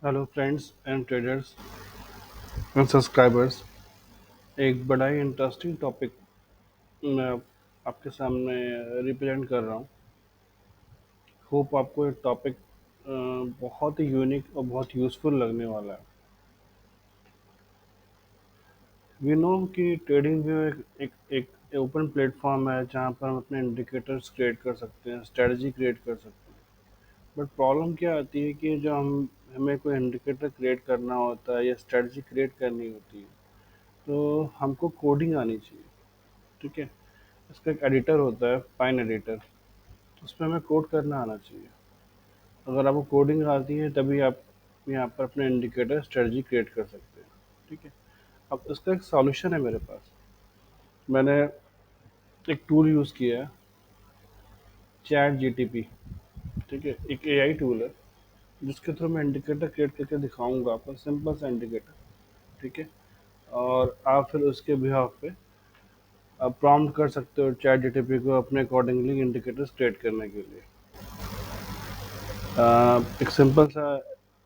Hello friends and traders and subscribers. एक बड़ा ही interesting topic मैं आपके सामने रिप्रेजेंट कर रहा हूँ। होप आपको ये टॉपिक बहुत ही यूनिक और बहुत यूज़फुल लगने वाला है। वी नो कि ट्रेडिंग व्यू एक ओपन प्लेटफॉर्म है जहाँ पर हम अपने इंडिकेटर्स क्रिएट कर सकते हैं, स्ट्रेटजी क्रिएट कर सकते हैं। बट प्रॉब्लम क्या आती है कि जो हम हमें कोई इंडिकेटर क्रिएट करना होता है या स्ट्रेटजी क्रिएट करनी होती है, तो हमको कोडिंग आनी चाहिए। ठीक है। इसका एक एडिटर होता है, पाइन एडिटर। उसमें हमें कोड करना आना चाहिए। अगर आपको कोडिंग आती है तभी आप यहाँ पर अपने इंडिकेटर स्ट्रेटजी क्रिएट कर सकते हैं। ठीक है। अब इसका एक सॉल्यूशन है मेरे पास। मैंने एक टूल यूज़ किया है, चैट जीटीपी। ठीक है, एक एआई टूल है जिसके थ्रू मैं इंडिकेटर क्रिएट करके दिखाऊंगा आपको, सिंपल सा इंडिकेटर। ठीक है। और आप फिर उसके बिहाफ पे आप प्रॉम्प्ट कर सकते हो चैट जीटीपी को अपने अकॉर्डिंगली इंडिकेटर्स क्रिएट करने के लिए। एक सिंपल सा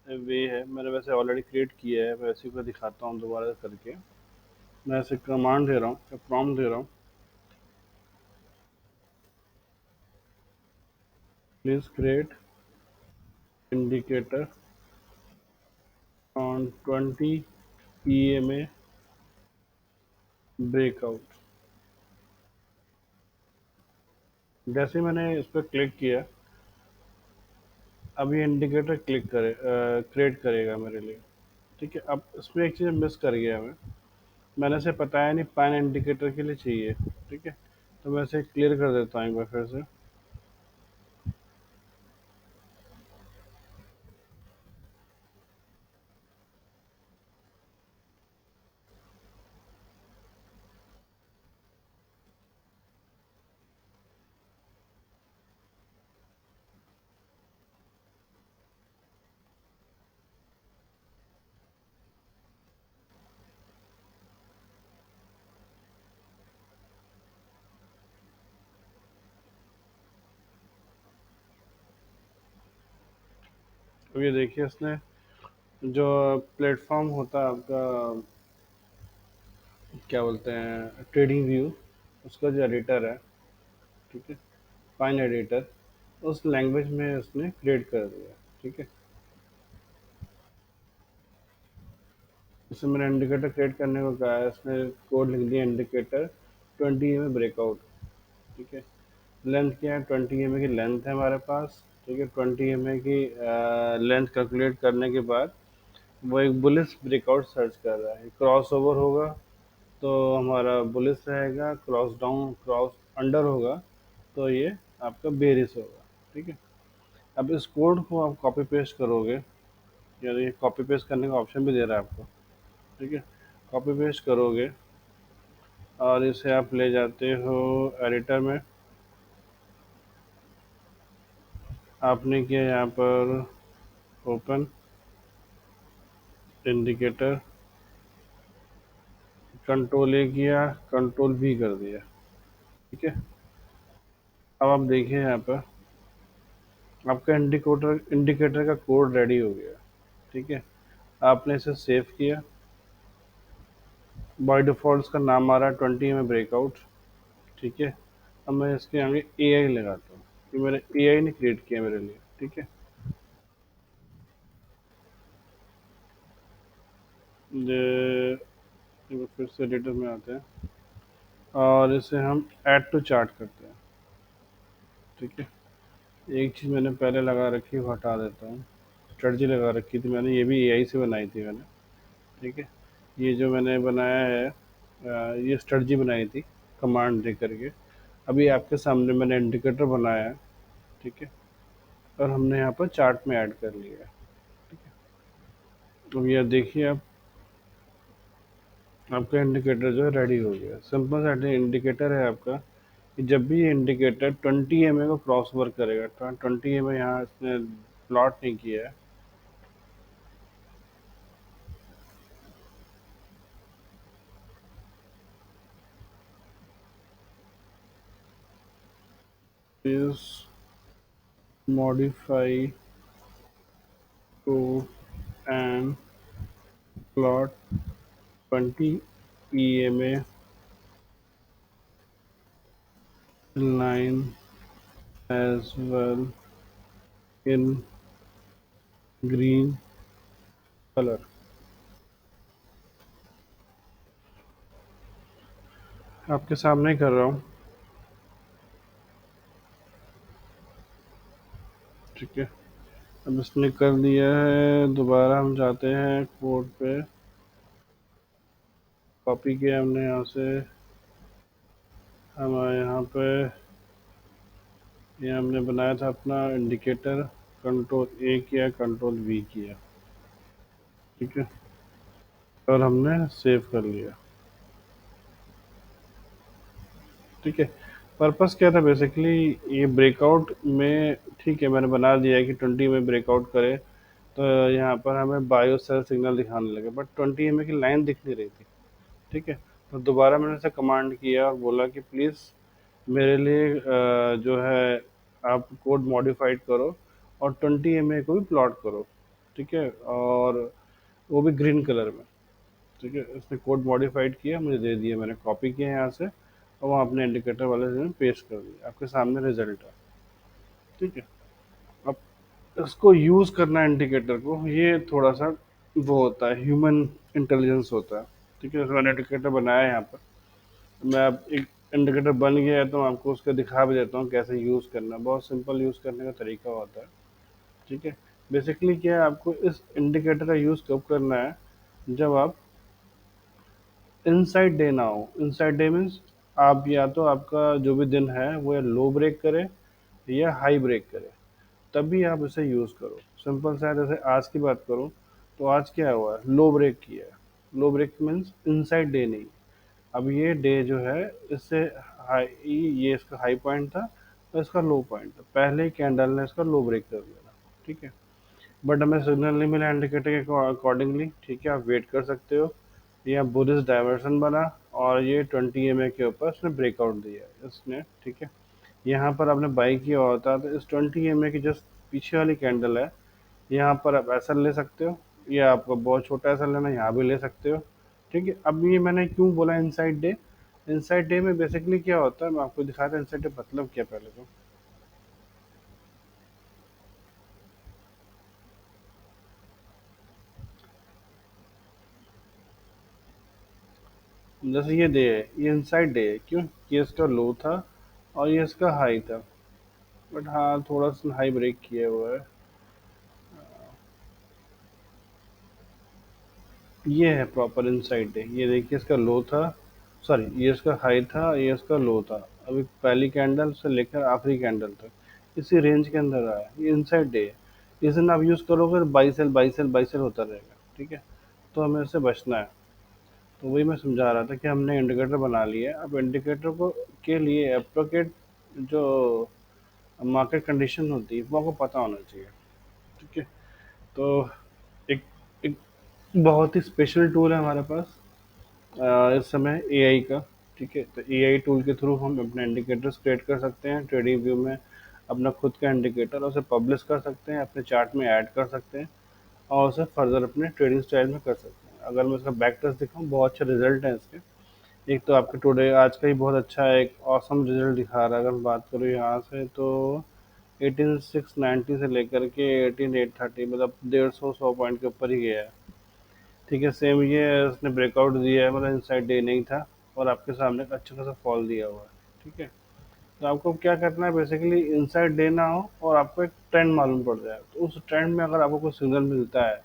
वे है, मैंने वैसे ऑलरेडी क्रिएट किया है, वैसे ही मैं दिखाता हूँ दोबारा करके। मैं ऐसे कमांड दे रहा हूँ, प्रॉम्प्ट दे रहा हूँ, please create indicator on 20 EMA breakout. जैसे ही मैंने इस पर क्लिक किया, अब ये इंडिकेटर क्रिएट करेगा मेरे लिए। ठीक है। अब इसमें एक चीज़ मिस कर गया मैं, मैंने से बताया नहीं पैन इंडिकेटर के लिए चाहिए। ठीक है। तो मैं इसे क्लियर कर देता हूँ एक बार फिर से। अब ये देखिए, इसने जो प्लेटफॉर्म होता है आपका, क्या बोलते हैं, ट्रेडिंग व्यू, उसका जो एडिटर है, ठीक है, फाइन एडिटर, उस लैंग्वेज में उसने क्रिएट कर दिया। ठीक है। इसमें मैंने इंडिकेटर क्रिएट करने को कहा है, इसने कोड लिख दिया, इंडिकेटर 20 EMA ब्रेकआउट। ठीक है। लेंथ क्या है, 20 EMA की लेंथ है हमारे पास। ठीक है। 20 EMA की लेंथ कैलकुलेट करने के बाद वो एक बुलिश ब्रेकआउट सर्च कर रहा है। क्रॉस ओवर होगा तो हमारा बुलिश रहेगा, क्रॉस डाउन क्रॉस अंडर होगा तो ये आपका बेरिश होगा। ठीक है। अब इस कोड को आप कॉपी पेस्ट करोगे, यानी ये कॉपी पेस्ट करने का ऑप्शन भी दे रहा है आपको। ठीक है। कॉपी पेस्ट करोगे और इसे आप ले जाते हो एडिटर में। आपने किया यहाँ पर ओपन इंडिकेटर, कंट्रोल ए किया, कंट्रोल भी कर दिया। ठीक है। अब आप देखिए यहाँ पर आपका इंडिकेटर इंडिकेटर का कोड रेडी हो गया। ठीक है। आपने इसे सेव किया। बाय डिफ़ॉल्ट इसका नाम आ रहा है 20 में ब्रेकआउट। ठीक है। अब मैं इसके आगे एआई लगाता हूँ कि मैंने एआई ने क्रिएट किया मेरे लिए। ठीक है। फिर से एडिटर में आते हैं और इसे हम ऐड टू चार्ट करते हैं। ठीक है। एक चीज़ मैंने पहले लगा रखी है, वो हटा देता हूँ। स्ट्रेटजी लगा रखी थी मैंने, ये भी एआई से बनाई थी मैंने। ठीक है। ये जो मैंने बनाया है, ये स्ट्रेटजी बनाई थी कमांड दे करके। अभी आपके सामने मैंने इंडिकेटर बनाया है। ठीक है। और हमने यहाँ पर चार्ट में ऐड कर लिया है। अब ये देखिए, आप आपका इंडिकेटर जो है रेडी हो गया। सिंपल सा इंडिकेटर है आपका कि जब भी ये इंडिकेटर 20 EMA को क्रॉस ओवर करेगा, 20 EMA यहाँ इसने प्लॉट नहीं किया है। इस modify to and plot 20 EMA line as well in green color। आपके सामने ही कर रहा हूँ। ठीक है, अब इसने कर दिया है। दोबारा हम जाते हैं कोड पे, कॉपी किया हमने यहाँ से, हम आए यहाँ पे, ये हमने बनाया था अपना इंडिकेटर, कंट्रोल ए किया, कंट्रोल वी किया। ठीक है, और हमने सेव कर लिया। ठीक है, पर्पस क्या था बेसिकली, ये ब्रेकआउट में, ठीक है मैंने बना दिया है कि 20 में ब्रेकआउट करे, तो यहाँ पर हमें बायो सेल सिग्नल दिखाने लगे, बट 20 की लाइन दिख नहीं रही थी। ठीक है, तो दोबारा मैंने उसे कमांड किया और बोला कि प्लीज़ मेरे लिए जो है आप कोड मॉडिफाइड करो और 20 को भी प्लॉट करो। ठीक है, और वो भी ग्रीन कलर में। ठीक है, उसने कोड मॉडिफाइड किया, मुझे दे दिया, मैंने कॉपी किया यहाँ से और वहाँ अपने इंडिकेटर वाले में पेस्ट कर दिया। आपके सामने रिजल्ट है। ठीक है, अब इसको यूज़ करना इंडिकेटर को, ये थोड़ा सा वो होता है, ह्यूमन इंटेलिजेंस होता है। ठीक है, तो मैंने इंडिकेटर बनाया है यहाँ पर। मैं अब एक इंडिकेटर बन गया है तो मैं आपको उसका दिखा भी देता हूँ कैसे यूज़ करना। बहुत सिंपल यूज़ करने का तरीका होता है। ठीक है, बेसिकली क्या है, आपको इस इंडिकेटर का यूज़ कब करना है, जब आप इनसाइड डे ना हो। इनसाइड डे मीन्स आप या तो आपका जो भी दिन है वो या लो ब्रेक करे या हाई ब्रेक करे, तभी आप इसे यूज़ करो। सिंपल सा है, जैसे आज की बात करूँ तो आज क्या हुआ है, लो ब्रेक किया है। लो ब्रेक मीन्स इनसाइड डे नहीं। अब ये डे जो है, इससे हाई, ये इसका हाई पॉइंट था और इसका लो पॉइंट था, पहले ही कैंडल ने इसका लो ब्रेक कर दिया था। ठीक है, बट हमें सिग्नल नहीं मिला इंडिकेटर के अकॉर्डिंगली। ठीक है, आप वेट कर सकते हो। ये बुलिश डायवर्सन बना और ये 20 के ऊपर इसने ब्रेकआउट दिया है इसने। ठीक है, यहाँ पर आपने बाई किया होता तो इस 20 की जस्ट पीछे वाली कैंडल है, यहाँ पर आप ऐसा ले सकते हो, या आपको बहुत छोटा ऐसा लेना, यहाँ भी ले सकते हो। ठीक है, अब ये मैंने क्यों बोला इनसाइड डे। इनसाइड डे में बेसिकली क्या होता है, मैं आपको दिखाता हूँ इनसाइड डे मतलब क्या। पहले तो जैसे ये डे है, ये इनसाइड डे है, क्यों, ये इसका लो था और ये इसका हाई था। बट हाँ, थोड़ा सा हाई ब्रेक किया हुआ है। ये है प्रॉपर इनसाइड डे। ये देखिए इसका लो था, सॉरी ये इसका हाई था, ये इसका लो था। अभी पहली कैंडल से लेकर आखिरी कैंडल तक इसी रेंज के अंदर आया, ये इनसाइड डे है। इस दिन आप यूज़ करोगे तो बाई सेल होता रहेगा। ठीक है, तो हमें इससे बचना है। तो वही मैं समझा रहा था कि हमने इंडिकेटर बना लिया है। अब इंडिकेटर को के लिए एप्रोप्रिएट जो मार्केट कंडीशन होती है वो आपको पता होना चाहिए। ठीक है, तो एक एक बहुत ही स्पेशल टूल है हमारे पास इस समय, एआई का। ठीक है, तो एआई टूल के थ्रू हम अपने इंडिकेटर्स क्रिएट कर सकते हैं ट्रेडिंग व्यू में, अपना खुद का इंडिकेटर उसे पब्लिश कर सकते हैं, अपने चार्ट में ऐड कर सकते हैं और उसे फर्दर अपने ट्रेडिंग स्टाइल में कर सकते हैं। अगर मैं इसका बैक टेस्ट दिखाऊँ, बहुत अच्छे रिजल्ट हैं इसके। एक तो आपके टुडे आज का ही बहुत अच्छा है, एक ऑसम रिजल्ट दिखा रहा है। अगर मैं बात करूँ यहाँ से तो 18,690 से लेकर के 18,830, मतलब 150 पॉइंट के ऊपर ही गया है। ठीक है, सेम ये उसने ब्रेकआउट दिया है, मतलब इनसाइड डे नहीं था और आपके सामने एक अच्छा खासा फॉल दिया हुआ है। ठीक है, तो आपको क्या करना है बेसिकली, इनसाइड डे ना हो और आपको एक ट्रेंड मालूम पड़ जाए, तो उस ट्रेंड में अगर आपको कोई सिग्नल मिलता है,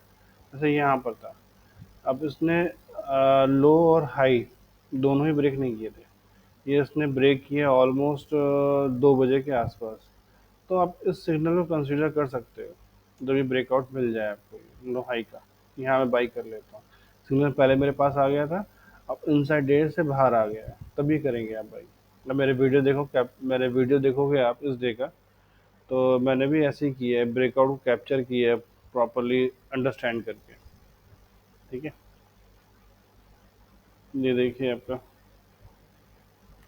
जैसे यहाँ पर था, अब इसने लो और हाई दोनों ही ब्रेक नहीं किए थे, ये इसने ब्रेक किया ऑलमोस्ट 2 बजे के आसपास। तो आप इस सिग्नल को कंसीडर कर सकते हो जब ये ब्रेकआउट मिल जाए आपको लो हाई का। यहाँ मैं बाई कर लेता हूँ, सिग्नल पहले मेरे पास आ गया था, अब इनसाइड डेढ़ से बाहर आ गया है, तभी करेंगे आप बाई। अब मेरे वीडियो देखो, मेरे वीडियो देखोगे आप इस डे का, तो मैंने भी ऐसे ही किया है, ब्रेकआउट को कैप्चर किया है प्रॉपरली अंडरस्टैंड करके। ठीक है, ये देखिए आपका।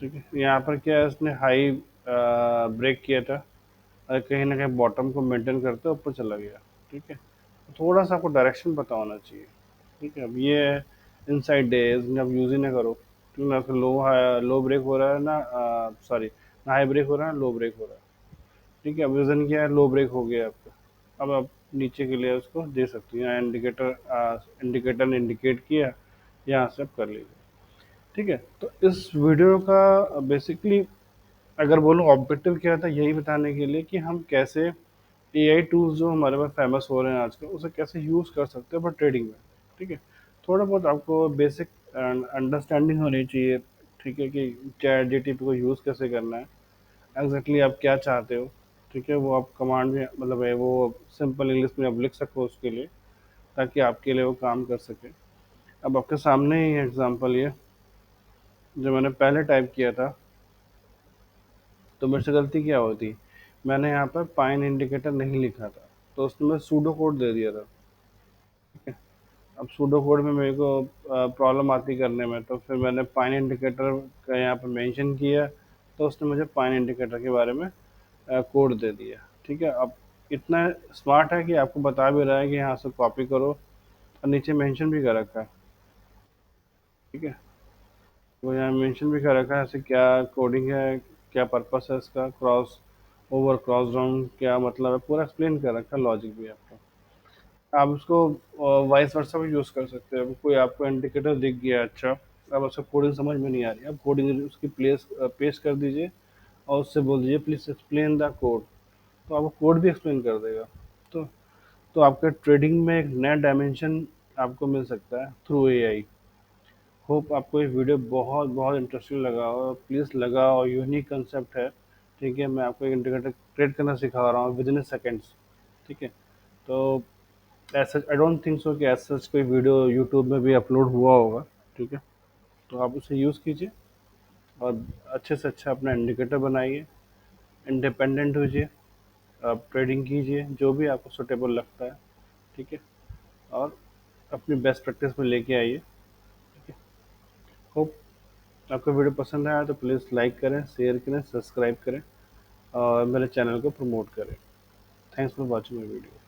ठीक है, यहाँ पर क्या है, इसने हाई ब्रेक किया था और कहीं ना कहीं बॉटम को मेंटेन करते ऊपर चला गया। ठीक है, थोड़ा सा आपको डायरेक्शन पता होना चाहिए। ठीक है, अब ये इनसाइड डेज अब यूज़ ही ना करो, क्योंकि ना लो ब्रेक हो रहा है ना, सॉरी, ना हाई ब्रेक हो रहा है ना लो ब्रेक हो रहा है। ठीक है, अब रीज़न क्या है, लो ब्रेक हो गया आपका। अब आप नीचे के लिए उसको दे सकती हैं, इंडिकेटर ने इंडिकेट किया, यहाँ से आप कर लीजिए। ठीक है, तो इस वीडियो का बेसिकली अगर बोलूँ ऑब्जेक्टिव क्या था, यही बताने के लिए कि हम कैसे एआई टूल्स जो हमारे पास फेमस हो रहे हैं आजकल, उसे कैसे यूज़ कर सकते हैं पर ट्रेडिंग में। ठीक है, थोड़ा बहुत आपको बेसिक अंडरस्टैंडिंग होनी चाहिए। ठीक है, कि चैट जीटीपी को यूज़ कैसे करना है, एग्जैक्टली आप क्या चाहते हो। ठीक है, वो आप कमांड में मतलब है वो सिंपल इंग्लिश में आप लिख सको उसके लिए, ताकि आपके लिए वो काम कर सके। अब आपके सामने ही एग्जांपल ये जो मैंने पहले टाइप किया था, तो मेरे से गलती क्या होती, मैंने यहाँ पर पाइन इंडिकेटर नहीं लिखा था, तो उसने मैं सूडो कोड दे दिया था। ठीक है, अब सूडो कोड में मेरे को प्रॉब्लम आती करने में, तो फिर मैंने पाइन इंडिकेटर का यहाँ पर मेंशन किया, तो उसने मुझे पाइन इंडिकेटर के बारे में कोड दे दिया। ठीक है, अब इतना स्मार्ट है कि आपको बता भी रहा है कि यहाँ से कॉपी करो, और नीचे मेंशन भी कर रखा है। ठीक है, वो यहाँ मेंशन भी कर रखा है ऐसे क्या कोडिंग है, क्या पर्पस है इसका, क्रॉस ओवर क्रॉस डाउन क्या मतलब है, पूरा एक्सप्लेन कर रखा है, लॉजिक भी आपका। आप उसको वाइस वर्सा भी यूज़ कर सकते हो। कोई आपको इंडिकेटर दिख गया अच्छा, अब उसको कोडिंग समझ में नहीं आ रही, अब कोडिंग उसकी पेस्ट कर दीजिए, और उससे बोल दीजिए प्लीज़ एक्सप्लेन द कोड, तो आपको कोड भी एक्सप्लेन कर देगा। तो तो आपका ट्रेडिंग में एक नया डायमेंशन आपको मिल सकता है थ्रू एआई। होप आपको ये वीडियो बहुत बहुत इंटरेस्टिंग लगा हो, प्लीज़ लगा, और यूनिक कंसेप्ट है। ठीक है, मैं आपको एक इंडिकेटर क्रिएट करना सिखा रहा हूँ विद इन सेकेंड्स। ठीक है, तो ऐसा आई डोंट थिंक सो कि ऐसा कोई वीडियो यूट्यूब में भी अपलोड हुआ होगा। ठीक है, तो आप उसे यूज़ कीजिए, और अच्छे से अच्छा अपना इंडिकेटर बनाइए, इंडिपेंडेंट होइए, आप ट्रेडिंग कीजिए जो भी आपको सुटेबल लगता है। ठीक है, और अपनी बेस्ट प्रैक्टिस में लेके आइए। ठीक है, होप आपको वीडियो पसंद आया तो प्लीज़ लाइक करें, शेयर करें, सब्सक्राइब करें, और मेरे चैनल को प्रमोट करें। Thanks for watching my video.